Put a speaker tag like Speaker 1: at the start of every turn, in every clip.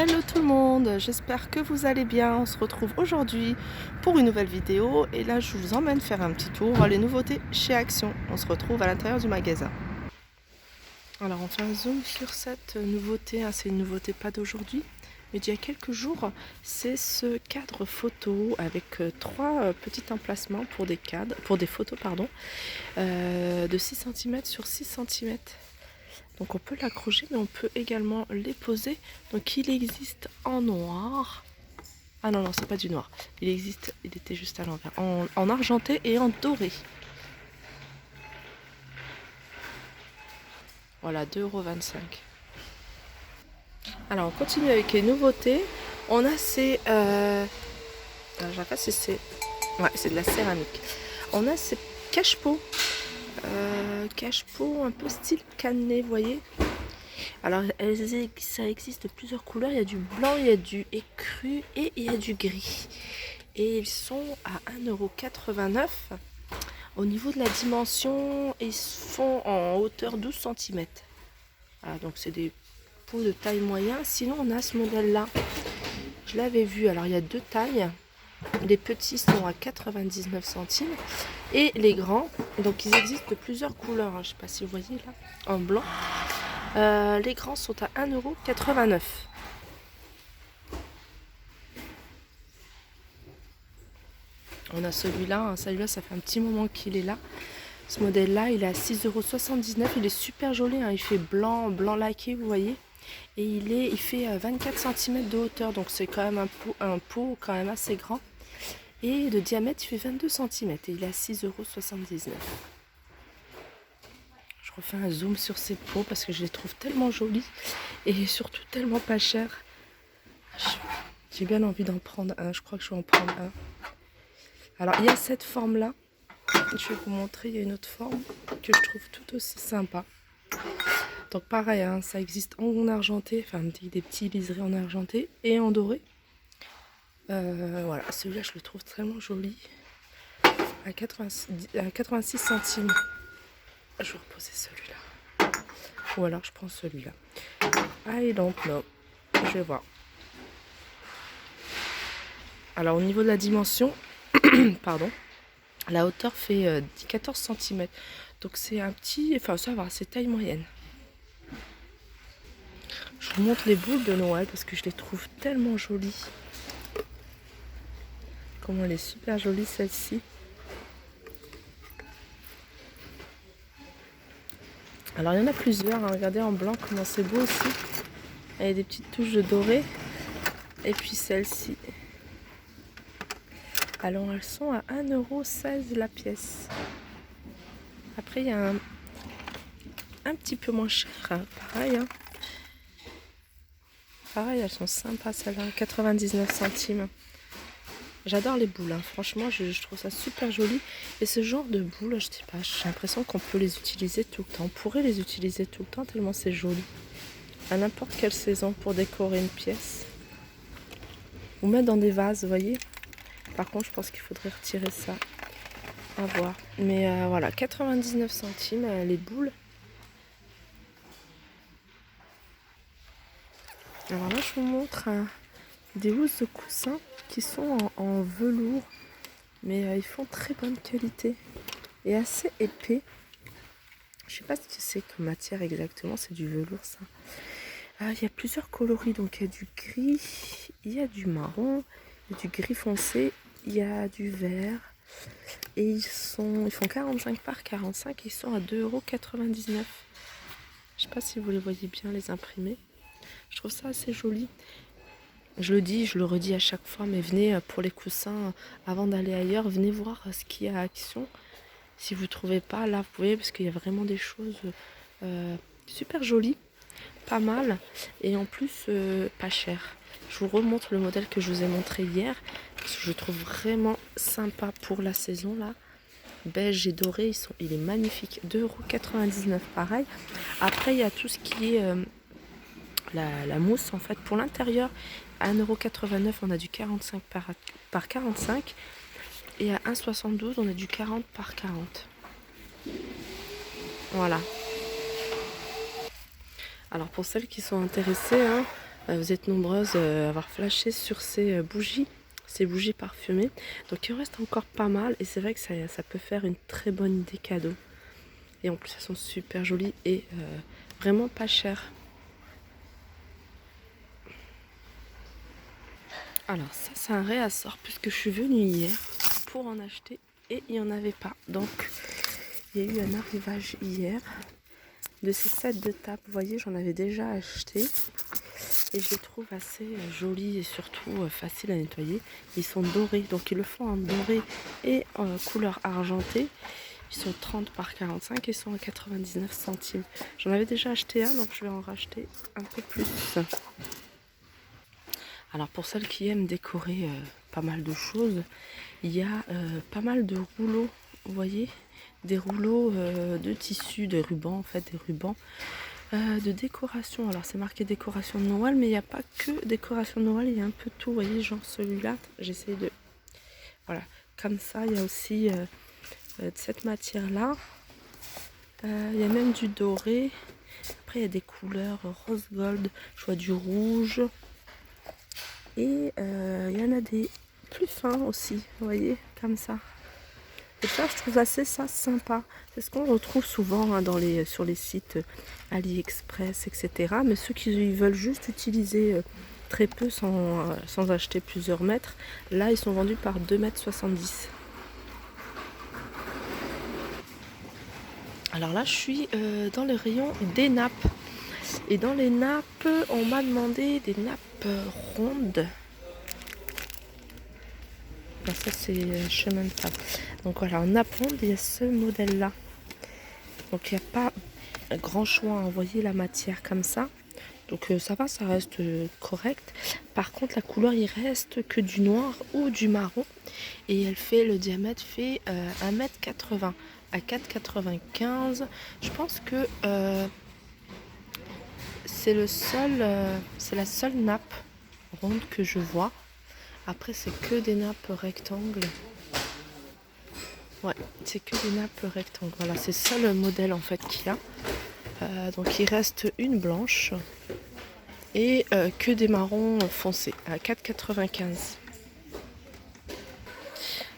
Speaker 1: Hello tout le monde, j'espère que vous allez bien. On se retrouve aujourd'hui pour une nouvelle vidéo et là je vous emmène faire un petit tour les nouveautés chez Action. On se retrouve à l'intérieur du magasin. Alors on fait un zoom sur cette nouveauté, c'est une nouveauté pas d'aujourd'hui mais d'il y a quelques jours. C'est ce cadre photo avec trois petits emplacements pour des cadres, pour des photos de 6 cm sur 6 cm. Donc on peut l'accrocher mais on peut également les poser. Donc il existe en noir. Ah non, c'est pas du noir. Il était juste à l'envers. En argenté et en doré. Voilà, 2,25 €. Alors on continue avec les nouveautés. On a ces... Alors, je sais pas si c'est... Ouais, c'est de la céramique. On a ces cache-pots. Cache-pots un peu style cannelé, vous voyez. Alors ça existe de plusieurs couleurs, il y a du blanc, il y a du écru et il y a du gris. Et ils sont à 1,89 €. Au niveau de la dimension, ils font en hauteur 12 cm. Voilà, donc c'est des pots de taille moyenne. Sinon on a ce modèle là, je l'avais vu, alors il y a deux tailles. Les petits sont à 99 centimes et les grands, donc ils existent de plusieurs couleurs, je ne sais pas si vous voyez là, en blanc. Les grands sont à 1,89 €. On a celui-là, ça fait un petit moment qu'il est là. Ce modèle-là, il est à 6,79 €. Il est super joli, il fait blanc laqué, vous voyez. Et il fait 24 cm de hauteur, donc c'est quand même un pot quand même assez grand. Et de diamètre, il fait 22 cm et il est à 6,79 €. Je refais un zoom sur ces pots parce que je les trouve tellement jolis et surtout tellement pas chers. J'ai bien envie d'en prendre un, je crois que je vais en prendre un. Alors il y a cette forme là, je vais vous montrer, il y a une autre forme que je trouve tout aussi sympa. Donc pareil, ça existe en argenté, enfin des petits liserés en argenté et en doré. Voilà, celui-là je le trouve tellement joli. À 86 centimes. Je vais reposer celui-là. Ou alors je prends celui-là. I don't know. Je vais voir. Alors au niveau de la dimension, pardon, la hauteur fait 14 cm. Donc c'est un petit, enfin ça va, c'est taille moyenne. Je vous montre les boules de Noël parce que je les trouve tellement jolies. Comment elle est super jolie celle-ci. Alors il y en a plusieurs, regardez en blanc comment c'est beau aussi. Elle a des petites touches de doré. Et puis celle-ci. Alors elles sont à 1,16 € la pièce. Après il y a un petit peu moins cher, pareil. Pareil, elles sont sympas celles-là, 99 centimes. J'adore les boules, franchement je trouve ça super joli. Et ce genre de boules, je sais pas, j'ai l'impression qu'on peut les utiliser tout le temps. On pourrait les utiliser tout le temps tellement c'est joli. À n'importe quelle saison pour décorer une pièce. Ou mettre dans des vases, vous voyez. Par contre je pense qu'il faudrait retirer ça. À voir. Mais voilà, 99 centimes les boules. Alors là je vous montre des housses de coussins qui sont en velours. Mais ils font très bonne qualité. Et assez épais. Je sais pas ce que c'est comme matière exactement, c'est du velours ça. Il y a plusieurs coloris, donc il y a du gris, il y a du marron, il y a du gris foncé, il y a du vert. Et ils font 45 par 45 et ils sont à 2,99 €. Je sais pas si vous les voyez bien les imprimés. Je trouve ça assez joli. Je le dis, je le redis à chaque fois, mais venez pour les coussins, avant d'aller ailleurs, venez voir ce qu'il y a à Action. Si vous ne trouvez pas, là vous pouvez, parce qu'il y a vraiment des choses super jolies, pas mal, et en plus pas cher. Je vous remontre le modèle que je vous ai montré hier, parce que je le trouve vraiment sympa pour la saison là. Beige et doré, il est magnifique, 2,99 € pareil. Après il y a tout ce qui est la mousse en fait pour l'intérieur. À 1,89 € on a du 45 par 45 et à 1,72 € on a du 40 par 40. Voilà. Alors pour celles qui sont intéressées, Vous êtes nombreuses à avoir flashé sur ces bougies parfumées. Donc il en reste encore pas mal et c'est vrai que ça peut faire une très bonne idée cadeau. Et en plus elles sont super jolies et vraiment pas chères. Alors ça c'est un réassort puisque je suis venue hier pour en acheter et il n'y en avait pas. Donc il y a eu un arrivage hier de ces sets de table. Vous voyez, j'en avais déjà acheté et je les trouve assez jolis et surtout faciles à nettoyer. Ils sont dorés, donc ils le font en doré et en couleur argentée. Ils sont 30 par 45 et sont à 99 centimes. J'en avais déjà acheté un, donc je vais en racheter un peu plus. Alors pour celles qui aiment décorer pas mal de choses, il y a pas mal de rouleaux, vous voyez, des rouleaux de tissu, de rubans en fait, des rubans de décoration. Alors c'est marqué décoration de Noël, mais il n'y a pas que décoration de Noël, il y a un peu tout, vous voyez, genre celui-là, j'essaie de... Voilà, comme ça, il y a aussi de cette matière-là, il y a même du doré, après il y a des couleurs rose gold, je vois du rouge, et il y en a des plus fins aussi, vous voyez, comme ça. Et ça, je trouve assez ça sympa. C'est ce qu'on retrouve souvent hein, sur les sites AliExpress, etc. Mais ceux qui veulent juste utiliser très peu sans acheter plusieurs mètres, là, ils sont vendus par 2,70 m. Alors là, je suis dans le rayon des nappes. Et dans les nappes, on m'a demandé des nappes rondes. Ben, ça, c'est chemin de table. Donc voilà, en nappe ronde, il y a ce modèle-là. Donc il n'y a pas un grand choix à envoyer la matière comme ça. Donc ça va, ça reste correct. Par contre, la couleur, il reste que du noir ou du marron. Et le diamètre fait 1,80 m à 4,95 m. Je pense que c'est la seule nappe ronde que je vois. Après, c'est que des nappes rectangles. Ouais, c'est que des nappes rectangles. Voilà, c'est ça le modèle en fait qu'il y a. Donc il reste une blanche et que des marrons foncés à 4,95 m.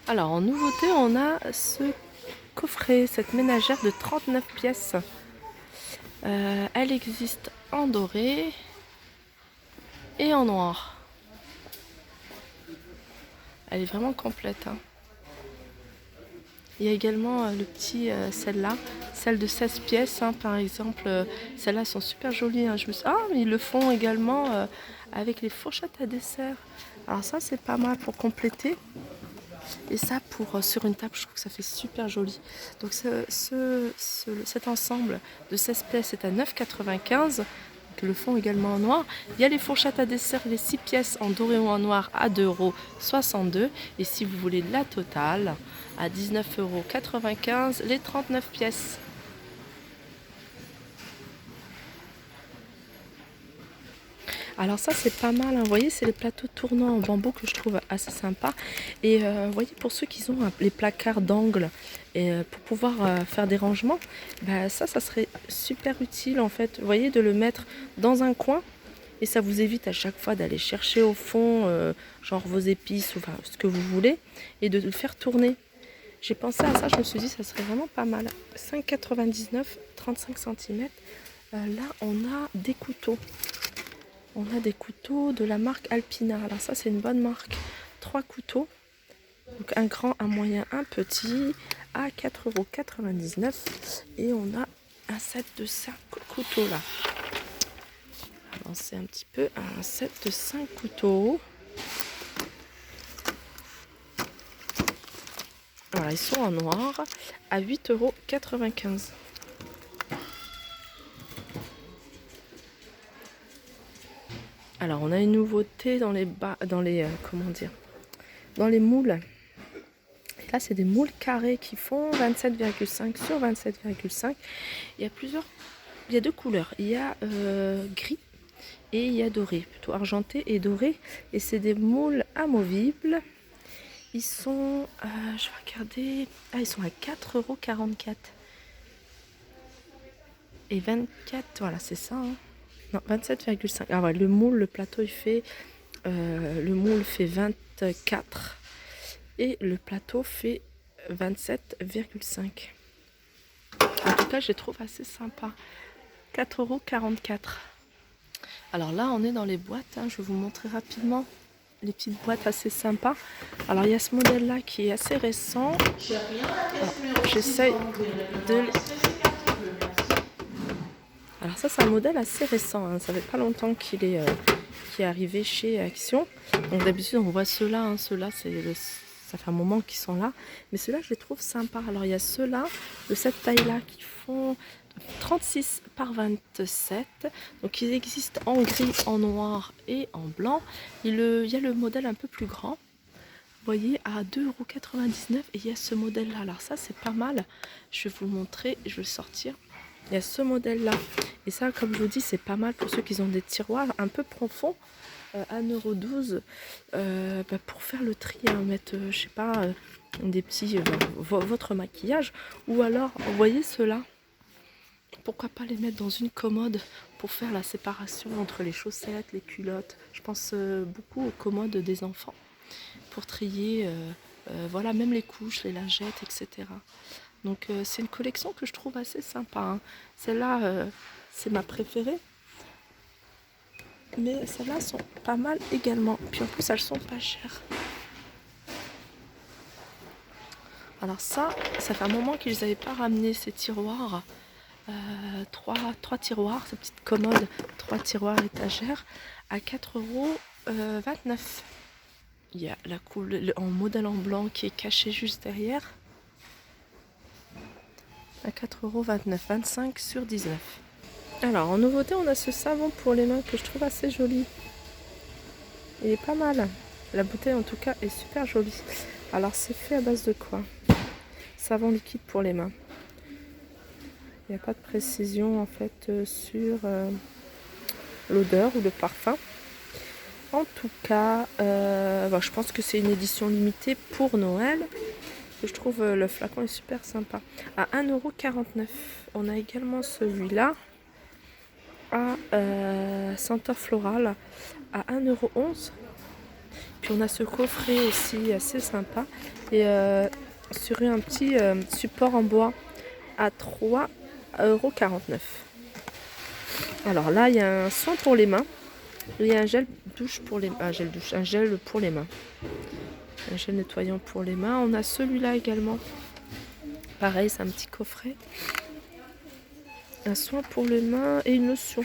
Speaker 1: Alors en nouveauté, on a ce coffret, cette ménagère de 39 pièces. Elle existe en doré et en noir. Elle est vraiment complète. Hein. Il y a également le petit, celle-là, celle de 16 pièces, hein, par exemple. Celles-là sont super jolies. Hein. Ah, mais ils le font également avec les fourchettes à dessert. Alors ça, c'est pas mal pour compléter. Et ça, sur une table, je trouve que ça fait super joli. Donc cet ensemble de 16 pièces est à 9,95 €. Ils le font également en noir. Il y a les fourchettes à dessert, les 6 pièces en doré ou en noir à 2,62 €. Et si vous voulez la totale, à 19,95 € les 39 pièces. Alors ça c'est pas mal, hein. Vous voyez c'est les plateaux tournants en bambou que je trouve assez sympa. Et vous voyez pour ceux qui ont les placards d'angle et pour pouvoir faire des rangements, bah, ça serait super utile en fait. Vous voyez de le mettre dans un coin et ça vous évite à chaque fois d'aller chercher au fond genre vos épices ou enfin, ce que vous voulez et de le faire tourner. J'ai pensé à ça, je me suis dit ça serait vraiment pas mal. 5,99 €, 35 cm. Là on a des couteaux. On a des couteaux de la marque Alpina. Alors ça, c'est une bonne marque. 3 couteaux. Donc un grand, un moyen, un petit. À 4,99 €. Et on a un set de 5 couteaux là. Avancer un petit peu. Un set de 5 couteaux. Voilà, ils sont en noir. À 8,95 €. Alors on a une nouveauté dans les dans les moules. Et là c'est des moules carrés qui font 27,5 sur 27,5. Il y a deux couleurs. Il y a gris et il y a doré, plutôt argenté et doré. Et c'est des moules amovibles. Ils sont, je vais regarder, ils sont à 4,44 € et 24, voilà c'est ça. Hein. Non, 27,5. Ah ouais, le moule, le plateau, le moule fait 24 et le plateau fait 27,5. En tout cas, je les trouve assez sympas. 4,44 €. Alors là, on est dans les boîtes. Je vais vous montrer rapidement les petites boîtes assez sympas. Alors, il y a ce modèle-là qui est assez récent. J'essaye de... Alors ça, c'est un modèle assez récent. Ça fait pas longtemps qu'il est arrivé chez Action. Donc d'habitude, on voit ceux-là. Ceux-là, ça fait un moment qu'ils sont là. Mais ceux-là, je les trouve sympas. Alors, il y a ceux-là, de cette taille-là, qui font 36 par 27. Donc, ils existent en gris, en noir et en blanc. Il y a le modèle un peu plus grand. Vous voyez, à 2,99 € et il y a ce modèle-là. Alors ça, c'est pas mal. Je vais vous le montrer, je vais le sortir. Il y a ce modèle-là. Et ça, comme je vous dis, c'est pas mal pour ceux qui ont des tiroirs un peu profonds. 1,12 € pour faire le tri, mettre, je sais pas, des petits, votre maquillage. Ou alors, vous voyez ceux-là, pourquoi pas les mettre dans une commode pour faire la séparation entre les chaussettes, les culottes. Je pense beaucoup aux commodes des enfants pour trier, voilà, même les couches, les lingettes, etc. Donc c'est une collection que je trouve assez sympa. Celle-là, c'est ma préférée. Mais celles-là sont pas mal également. Puis en plus, elles sont pas chères. Alors ça fait un moment qu'ils n'avaient pas ramené ces tiroirs. Trois tiroirs, ces petites commodes, 3 tiroirs étagères à 4,29 €. Il y a la couleur en modèle en blanc qui est caché juste derrière. À 4,29 €, 25 sur 19. Alors en nouveauté, on a ce savon pour les mains que je trouve assez joli. Il est pas mal. La bouteille en tout cas est super jolie. Alors c'est fait à base de quoi? Savon liquide pour les mains. Il n'y a pas de précision en fait sur l'odeur ou le parfum. En tout cas, je pense que c'est une édition limitée pour Noël. Je trouve le flacon est super sympa. À 1,49 €. On a également celui-là à senteur florale à 1,11 €. Puis on a ce coffret aussi assez sympa. Et sur un petit support en bois à 3,49 €. Alors là, il y a un soin pour les mains. Il y a un gel douche pour les mains. Un gel pour les mains. Un gel nettoyant pour les mains. On a celui-là également. Pareil, c'est un petit coffret. Un soin pour les mains et une lotion.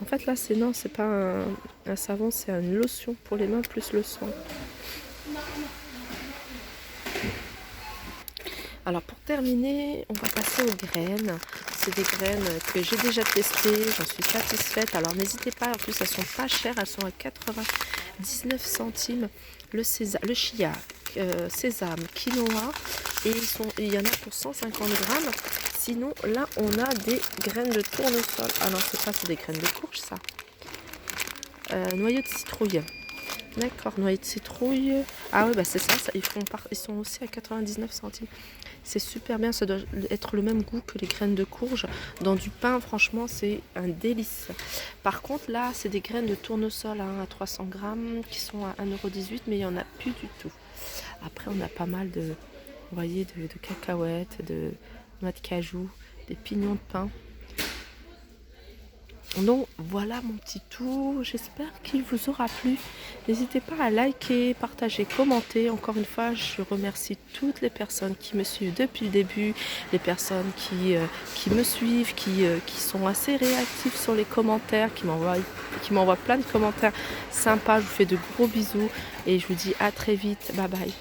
Speaker 1: En fait, là, c'est pas un savon, c'est une lotion pour les mains plus le soin. Alors, pour terminer, on va passer aux graines. C'est des graines que j'ai déjà testées, j'en suis satisfaite. Alors, n'hésitez pas, en plus, elles sont pas chères, elles sont à 99 centimes. Le chia, sésame, quinoa, et il y en a pour 150 grammes. Sinon, là, on a des graines de tournesol. Ah non, c'est des graines de courge, ça. Noyau de citrouille. D'accord, noyau de citrouille. Ah oui, c'est ça, ils sont aussi à 99 centimes. C'est super bien, ça doit être le même goût que les graines de courge. Dans du pain, franchement, c'est un délice. Par contre, là, c'est des graines de tournesol à 300 grammes qui sont à 1,18 €, mais il n'y en a plus du tout. Après, on a pas mal de, vous voyez, de cacahuètes, de noix de cajou, des pignons de pain. Donc voilà mon petit tour, j'espère qu'il vous aura plu. N'hésitez pas à liker, partager, commenter. Encore une fois, je remercie toutes les personnes qui me suivent depuis le début, les personnes qui me suivent, qui sont assez réactives sur les commentaires, qui m'envoient plein de commentaires sympas. Je vous fais de gros bisous et je vous dis à très vite. Bye bye.